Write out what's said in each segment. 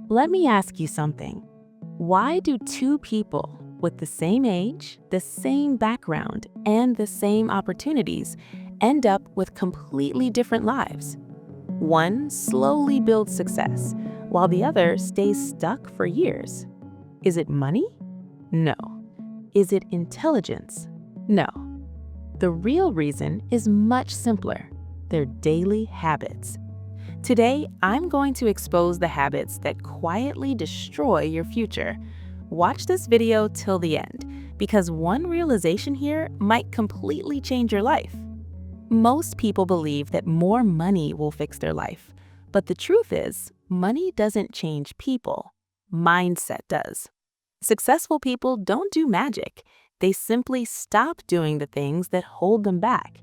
Let me ask you something. Why do two people with the same age, the same background, and the same opportunities end up with completely different lives? One slowly builds success, while the other stays stuck for years. Is it money? No. Is it intelligence? No. The real reason is much simpler. Their daily habits. Today, I'm going to expose the habits that quietly destroy your future. Watch this video till the end, because one realization here might completely change your life. Most people believe that more money will fix their life, but the truth is, money doesn't change people. Mindset does. Successful people don't do magic. They simply stop doing the things that hold them back.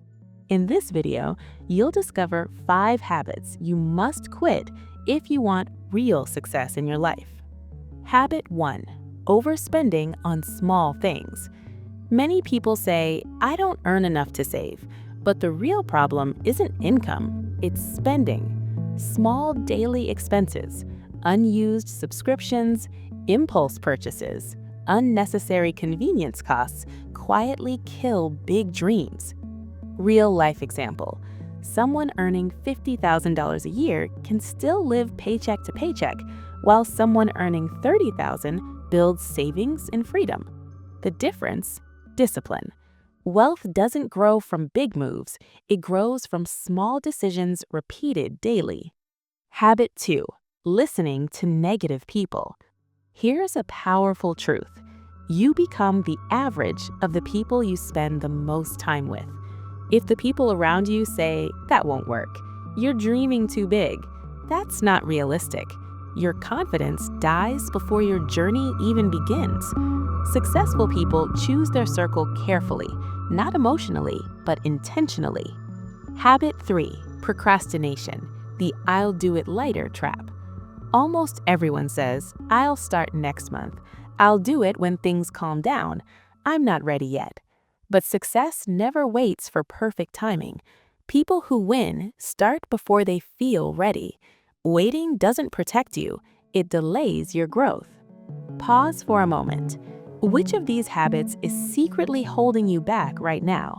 In this video, you'll discover 5 habits you must quit if you want real success in your life. Habit 1. Overspending on small things. Many people say, "I don't earn enough to save," but the real problem isn't income, it's spending. Small daily expenses, unused subscriptions, impulse purchases, unnecessary convenience costs quietly kill big dreams. Real life example. Someone earning $50,000 a year can still live paycheck to paycheck, while someone earning $30,000 builds savings and freedom. The difference? Discipline. Wealth doesn't grow from big moves, it grows from small decisions repeated daily. Habit 2. Listening to negative people. Here's a powerful truth. You become the average of the people you spend the most time with. If the people around you say, "That won't work," "You're dreaming too big," that's not realistic. Your confidence dies before your journey even begins. Successful people choose their circle carefully, not emotionally, but intentionally. Habit 3. Procrastination, the "I'll do it later" trap. Almost everyone says, "I'll start next month. I'll do it when things calm down. I'm not ready yet." But success never waits for perfect timing. People who win start before they feel ready. Waiting doesn't protect you, it delays your growth. Pause for a moment. Which of these habits is secretly holding you back right now?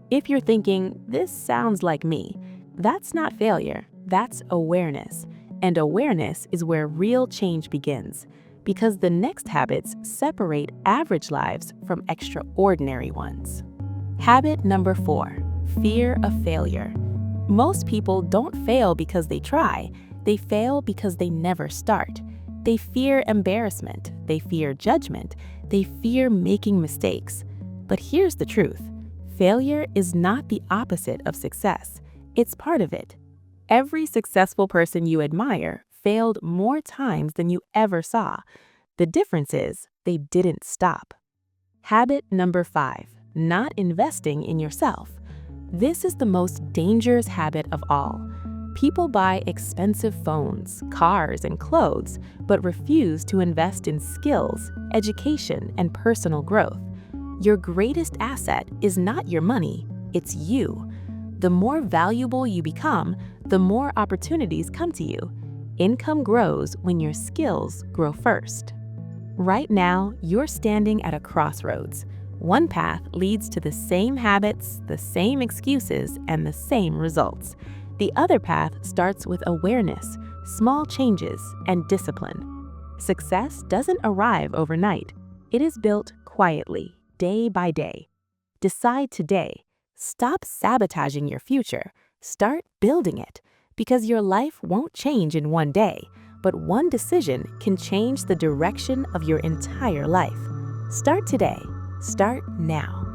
If you're thinking, "This sounds like me," that's not failure, that's awareness. And awareness is where real change begins, because the next habits separate average lives from extraordinary ones. Habit number 4. Fear of failure. Most people don't fail because they try, they fail because they never start. They fear embarrassment, they fear judgment, they fear making mistakes. But here's the truth. Failure is not the opposite of success. It's part of it. Every successful person you admire failed more times than you ever saw. The difference is they didn't stop. Habit number 5. Not investing in yourself. This is the most dangerous habit of all. People buy expensive phones, cars, and clothes, but refuse to invest in skills, education, and personal growth. Your greatest asset is not your money, it's you. The more valuable you become, the more opportunities come to you. Income grows when your skills grow first. Right now, you're standing at a crossroads. One path leads to the same habits, the same excuses, and the same results. The other path starts with awareness, small changes, and discipline. Success doesn't arrive overnight. It is built quietly, day by day. Decide today. Stop sabotaging your future. Start building it, because your life won't change in one day, but one decision can change the direction of your entire life. Start today. Start now.